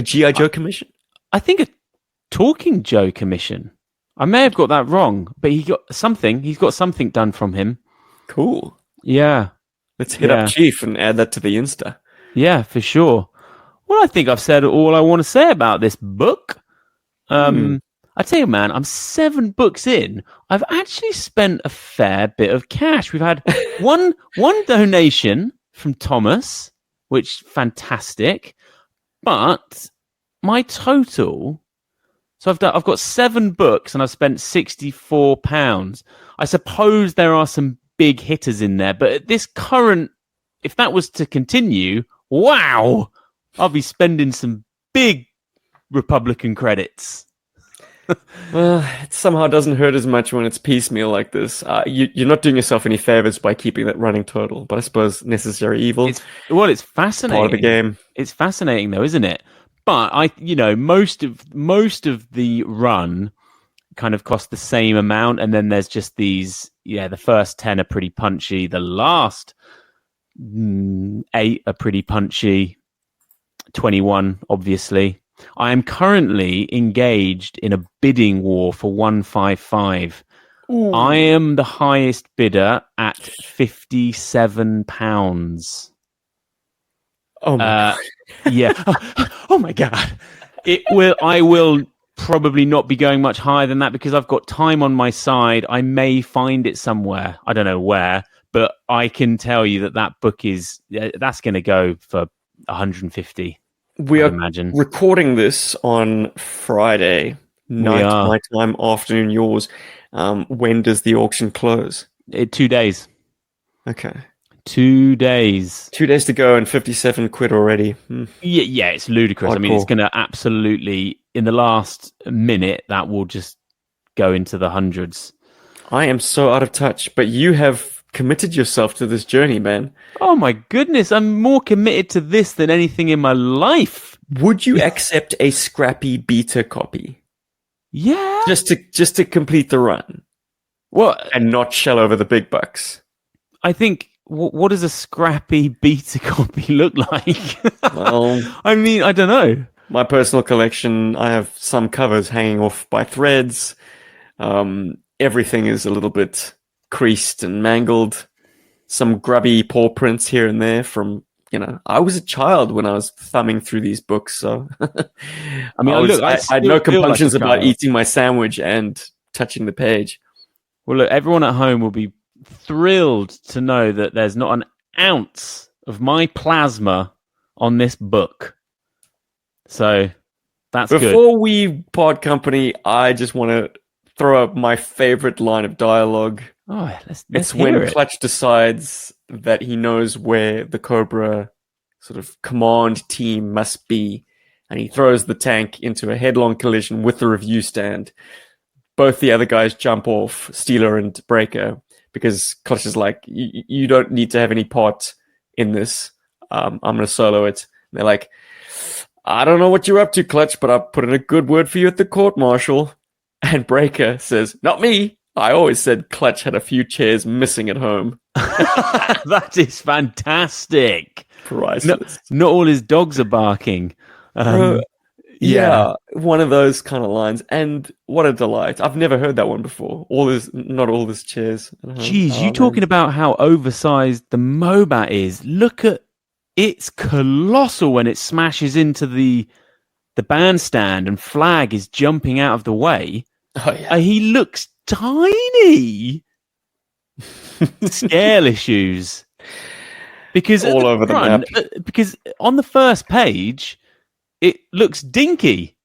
[SPEAKER 2] GI Joe commission?
[SPEAKER 1] I think a Talking Joe commission. I may have got that wrong, but he's got something done from him.
[SPEAKER 2] Cool.
[SPEAKER 1] Yeah.
[SPEAKER 2] Let's hit up Chief and add that to the Insta.
[SPEAKER 1] Yeah, for sure. Well, I think I've said all I want to say about this book. I tell you, man, I'm 7 books in. I've actually spent a fair bit of cash. We've had one donation from Thomas, which fantastic. But my total, so I've got 7 books and I've spent £64. I suppose there are some big hitters in there, but at this current, if that was to continue, wow, I'll be spending some big Republican credits.
[SPEAKER 2] Well, it somehow doesn't hurt as much when it's piecemeal like this. You're not doing yourself any favors by keeping that running total, but I suppose necessary evil.
[SPEAKER 1] It's fascinating.
[SPEAKER 2] Part of the game.
[SPEAKER 1] It's fascinating, though, isn't it? But most of the run kind of cost the same amount, and then there's just these. Yeah, the first 10 are pretty punchy. The last 8 are pretty punchy. 21, obviously. I am currently engaged in a bidding war for 155. Ooh. I am the highest bidder at £57.
[SPEAKER 2] Oh my god!
[SPEAKER 1] Yeah. Oh my god! I will probably not be going much higher than that because I've got time on my side. I may find it somewhere. I don't know where, but I can tell you that book that's going to go for 150.
[SPEAKER 2] We are recording this on Friday night, my time, afternoon, yours. When does the auction close?
[SPEAKER 1] 2 days.
[SPEAKER 2] Okay.
[SPEAKER 1] 2 days.
[SPEAKER 2] 2 days to go and 57 quid already.
[SPEAKER 1] Yeah, it's ludicrous. Hardcore. I mean, it's going to absolutely, in the last minute, that will just go into the hundreds.
[SPEAKER 2] I am so out of touch, but you have committed yourself to this journey, man.
[SPEAKER 1] Oh my goodness, I'm more committed to this than anything in my life.
[SPEAKER 2] Would you accept a scrappy beta copy?
[SPEAKER 1] Yeah.
[SPEAKER 2] Just to complete the run.
[SPEAKER 1] What?
[SPEAKER 2] And not shell over the big bucks.
[SPEAKER 1] I think, what does a scrappy beta copy look like?
[SPEAKER 2] Well,
[SPEAKER 1] I mean, I don't know.
[SPEAKER 2] My personal collection, I have some covers hanging off by threads. Everything is a little bit creased and mangled, some grubby paw prints here and there from, I was a child when I was thumbing through these books, so
[SPEAKER 1] I mean, I
[SPEAKER 2] had no compunctions about eating my sandwich and touching the page.
[SPEAKER 1] Well, look, everyone at home will be thrilled to know that there's not an ounce of my plasma on this book. So that's good.
[SPEAKER 2] Before we part company, I just want to throw up my favorite line of dialogue.
[SPEAKER 1] Oh,
[SPEAKER 2] it's when Clutch decides that he knows where the Cobra sort of command team must be, and he throws the tank into a headlong collision with the review stand. Both the other guys jump off, Steeler and Breaker, because Clutch is like, you don't need to have any part in this. I'm going to solo it. And they're like, I don't know what you're up to, Clutch, but I'll put in a good word for you at the court, Marshal. And Breaker says, not me. I always said Clutch had a few chairs missing at home.
[SPEAKER 1] That is fantastic.
[SPEAKER 2] Priceless.
[SPEAKER 1] Not all his dogs are barking.
[SPEAKER 2] Yeah, one of those kind of lines. And what a delight. I've never heard that one before. Not all his chairs at home.
[SPEAKER 1] Jeez, you talking about how oversized the Mobat is. Look at it's colossal when it smashes into the bandstand and Flag is jumping out of the way.
[SPEAKER 2] Oh, yeah.
[SPEAKER 1] He looks tiny. Scale issues. Because
[SPEAKER 2] all over the map.
[SPEAKER 1] Because on the first page, it looks dinky.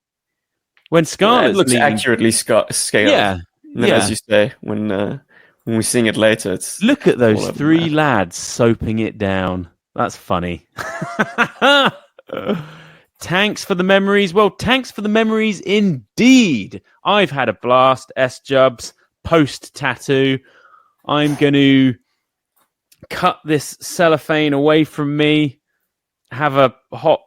[SPEAKER 1] When Scarlet's
[SPEAKER 2] it looks accurately scaled.
[SPEAKER 1] Yeah.
[SPEAKER 2] And then, as you say, when we sing it later, it's
[SPEAKER 1] look at those 3 lads soaping it down. That's funny. Tanks for the memories. Well, thanks for the memories indeed. I've had a blast, S-Jubs, post-tattoo. I'm going to cut this cellophane away from me, have a hot,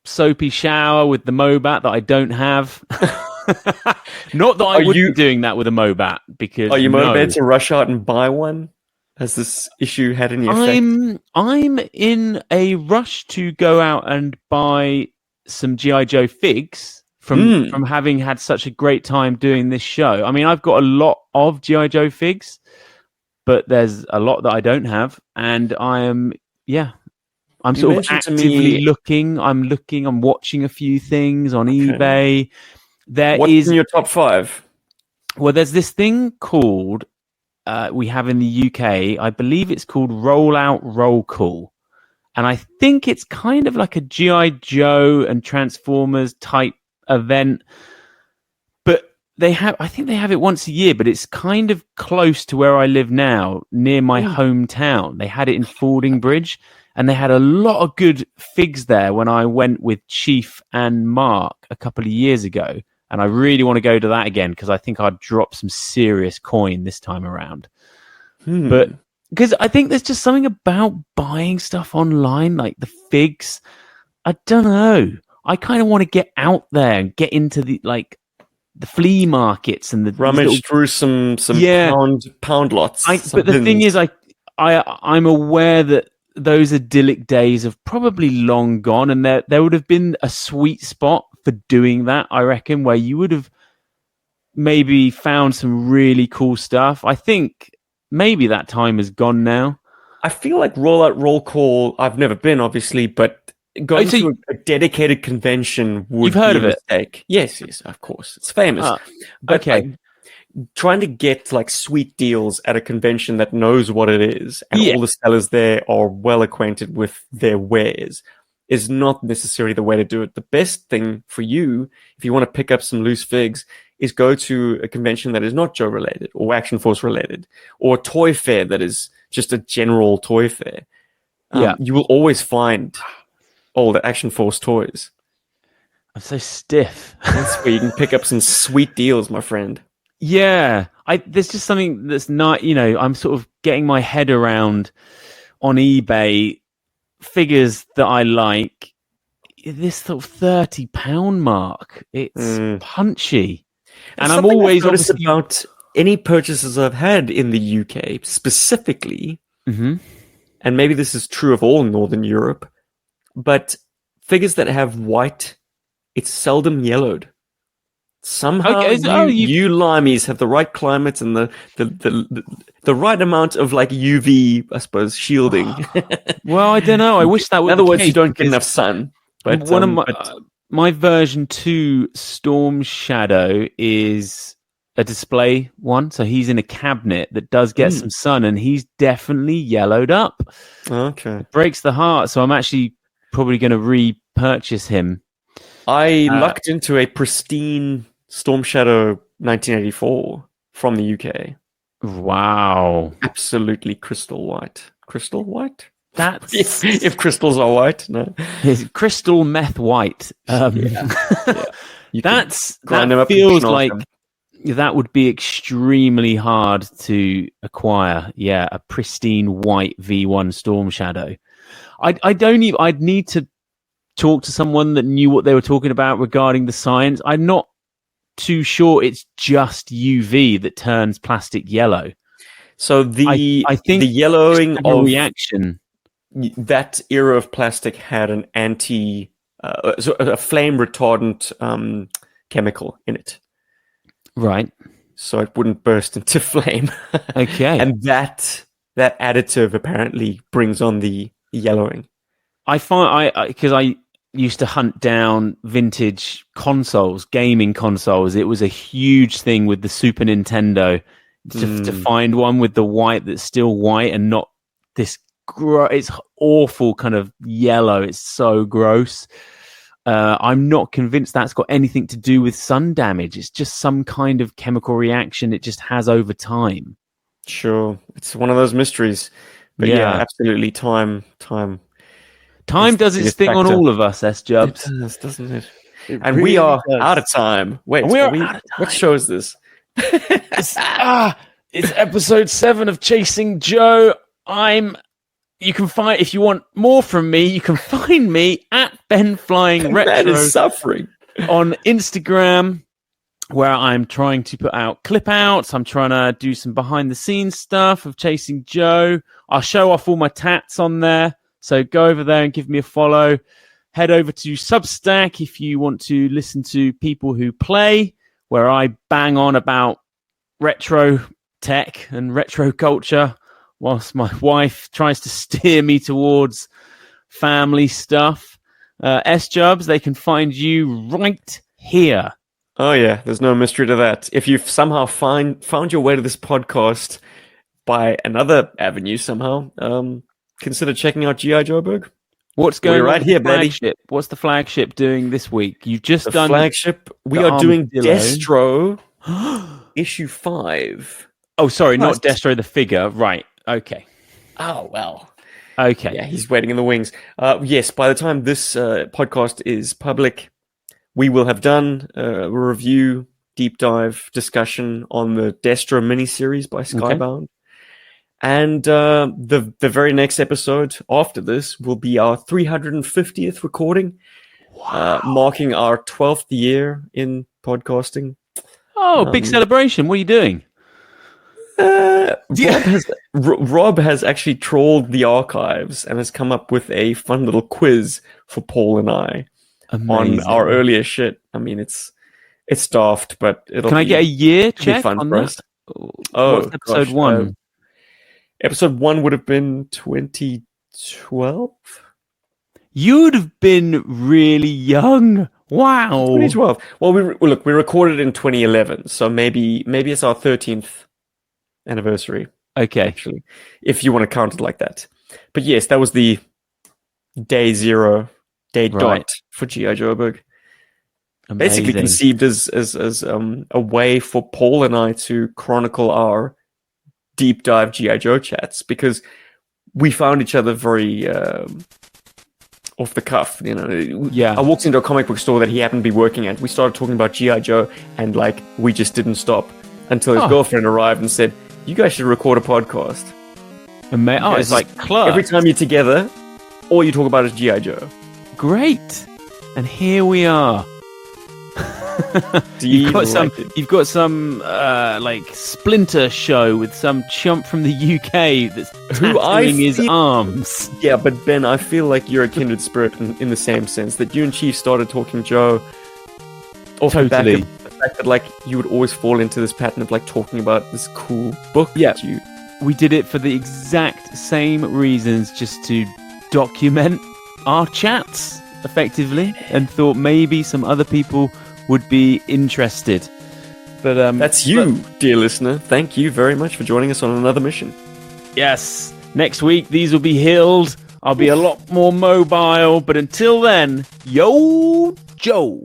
[SPEAKER 1] soapy shower with the Mobat that I don't have. Not that I would be doing that with a Mobat, because...
[SPEAKER 2] Are you motivated to rush out and buy one? Has this issue had any effect?
[SPEAKER 1] I'm in a rush to go out and buy some GI Joe figs from having had such a great time doing this show. I mean, I've got a lot of GI Joe figs, but there's a lot that I don't have, and I'm sort of actively looking. I'm watching a few things on eBay.
[SPEAKER 2] What's in your top 5?
[SPEAKER 1] Well, there's this thing called we have in the UK. I believe it's called Roll Out Roll Call. and I think it's kind of like a GI Joe and Transformers type event. But I think they have it once a year, but it's kind of close to where I live now, near my hometown. They had it in Fordingbridge, and they had a lot of good figs there when I went with Chief and Mark a couple of years ago. And I really want to go to that again because I think I'd drop some serious coin this time around. But because I think there's just something about buying stuff online, like the figs. I don't know. I kind of want to get out there and get into the flea markets and the
[SPEAKER 2] rummage through some pound lots.
[SPEAKER 1] But the thing is, I'm aware that those idyllic days have probably long gone, and there would have been a sweet spot for doing that, I reckon, where you would have maybe found some really cool stuff. I think maybe that time is gone now.
[SPEAKER 2] I feel like Rollout Roll Call, I've never been, obviously, but going to a dedicated convention would
[SPEAKER 1] You've heard of it?
[SPEAKER 2] Mistake. Yes, of course. It's famous. But
[SPEAKER 1] okay.
[SPEAKER 2] Trying to get like sweet deals at a convention that knows what it is and all the sellers there are well acquainted with their wares is not necessarily the way to do it. The best thing for you, if you want to pick up some loose figs, is go to a convention that is not Joe related or Action Force related, or a toy fair that is just a general toy fair. You will always find old Action Force toys.
[SPEAKER 1] I'm so stiff.
[SPEAKER 2] That's where you can pick up some sweet deals, my friend.
[SPEAKER 1] Yeah, there's just something that's not, I'm sort of getting my head around on eBay figures that I like. This sort of £30 mark. It's punchy. And I'm always
[SPEAKER 2] obviously about any purchases I've had in the UK specifically, and maybe this is true of all Northern Europe, but figures that have white, it's seldom yellowed. Somehow you limeys have the right climate and the right amount of like UV, I suppose, shielding.
[SPEAKER 1] Well, I don't know. I wish that would.
[SPEAKER 2] In other words, you don't get enough sun. But
[SPEAKER 1] one of my version 2 Storm Shadow is a display one, so he's in a cabinet that does get some sun, and he's definitely yellowed up.
[SPEAKER 2] Okay,
[SPEAKER 1] it breaks the heart. So I'm actually probably going to repurchase him.
[SPEAKER 2] I lucked into a pristine Storm Shadow 1984 from the UK.
[SPEAKER 1] Wow.
[SPEAKER 2] Absolutely crystal white. Crystal white?
[SPEAKER 1] That's
[SPEAKER 2] if crystals are white, no.
[SPEAKER 1] It's crystal meth white. That feels like that would be extremely hard to acquire. Yeah, a pristine white V1 Storm Shadow. I'd need to talk to someone that knew what they were talking about regarding the science. I'm not too sure it's just UV that turns plastic yellow. So I think
[SPEAKER 2] the yellowing of
[SPEAKER 1] reaction,
[SPEAKER 2] that era of plastic had an a flame retardant chemical in it.
[SPEAKER 1] Right.
[SPEAKER 2] So it wouldn't burst into flame.
[SPEAKER 1] Okay.
[SPEAKER 2] And that additive apparently brings on the yellowing.
[SPEAKER 1] I find because I used to hunt down vintage consoles, gaming consoles. It was a huge thing with the Super Nintendo to find one with the white that's still white and not this. It's awful kind of yellow. It's so gross. I'm not convinced that's got anything to do with sun damage. It's just some kind of chemical reaction it just has over time.
[SPEAKER 2] Sure, it's one of those mysteries. But yeah absolutely. Time
[SPEAKER 1] does its thing on all of us, S-Jubs.
[SPEAKER 2] It does, doesn't it? And really we are out of time. Wait,
[SPEAKER 1] we're out of time.
[SPEAKER 2] What show is this?
[SPEAKER 1] It's episode 7 of Chasing Joe. You can find, if you want more from me, you can find me at BenFlyingRetro.
[SPEAKER 2] That is suffering.
[SPEAKER 1] On Instagram, where I'm trying to put out clip outs. I'm trying to do some behind the scenes stuff of Chasing Joe. I'll show off all my tats on there. So go over there and give me a follow. Head over to Substack if you want to listen to people who play, where I bang on about retro tech and retro culture, whilst my wife tries to steer me towards family stuff. S-Jubs, they can find you right here.
[SPEAKER 2] Oh yeah, there's no mystery to that. If you've somehow found your way to this podcast by another avenue somehow, consider checking out GI Joburg.
[SPEAKER 1] What's going
[SPEAKER 2] We're
[SPEAKER 1] on
[SPEAKER 2] right
[SPEAKER 1] with
[SPEAKER 2] here,
[SPEAKER 1] the
[SPEAKER 2] baby.
[SPEAKER 1] flagship? What's the flagship doing this week? You've just
[SPEAKER 2] The
[SPEAKER 1] done
[SPEAKER 2] flagship. We
[SPEAKER 1] the
[SPEAKER 2] are doing
[SPEAKER 1] armadillo.
[SPEAKER 2] Destro issue 5.
[SPEAKER 1] Oh, sorry, not
[SPEAKER 2] Nice.
[SPEAKER 1] Destro the figure. Right. Okay.
[SPEAKER 2] Oh, well.
[SPEAKER 1] Okay.
[SPEAKER 2] Yeah, he's waiting in the wings. Yes, by the time this podcast is public, we will have done a review, deep dive discussion on the Destro miniseries by Skybound. And the very next episode after this will be our 350th recording, marking our 12th year in podcasting.
[SPEAKER 1] Oh, big celebration. What are you doing?
[SPEAKER 2] Rob has actually trawled the archives and has come up with a fun little quiz for Paul and I on our earlier shit. I mean, it's daft, but
[SPEAKER 1] Can I get a year check
[SPEAKER 2] fun
[SPEAKER 1] on
[SPEAKER 2] for
[SPEAKER 1] that?
[SPEAKER 2] us. Oh,
[SPEAKER 1] what's episode
[SPEAKER 2] gosh,
[SPEAKER 1] 1?
[SPEAKER 2] Episode 1 would have been 2012.
[SPEAKER 1] You'd have been really young. Wow.
[SPEAKER 2] 2012. Well, we recorded in 2011, so maybe it's our 13th anniversary.
[SPEAKER 1] Okay.
[SPEAKER 2] Actually, if you want to count it like that. But yes, that was the day dot for GI Joburg. Basically conceived as a way for Paul and I to chronicle our deep dive GI Joe chats, because we found each other very off the cuff. I walked into a comic book store that he happened to be working at. We started talking about GI Joe, and we just didn't stop until his girlfriend arrived and said, "You guys should record a podcast."
[SPEAKER 1] It's like Clark.
[SPEAKER 2] Every time you're together, all you talk about is GI Joe.
[SPEAKER 1] Great. And here we are.
[SPEAKER 2] You've
[SPEAKER 1] got some Splinter show with some chump from the UK that's tattooing his arms.
[SPEAKER 2] Yeah, but Ben, I feel like you're a kindred spirit in the same sense that you and Chief started talking Joe off the back of the fact that you would always fall into this pattern of talking about this cool book.
[SPEAKER 1] Yeah, we did it for the exact same reasons, just to document our chats effectively, and thought maybe some other people would be interested. But
[SPEAKER 2] that's you, dear listener. Thank you very much for joining us on another mission.
[SPEAKER 1] Yes, next week these will be healed. I'll be a lot more mobile, but until then, yo Joe.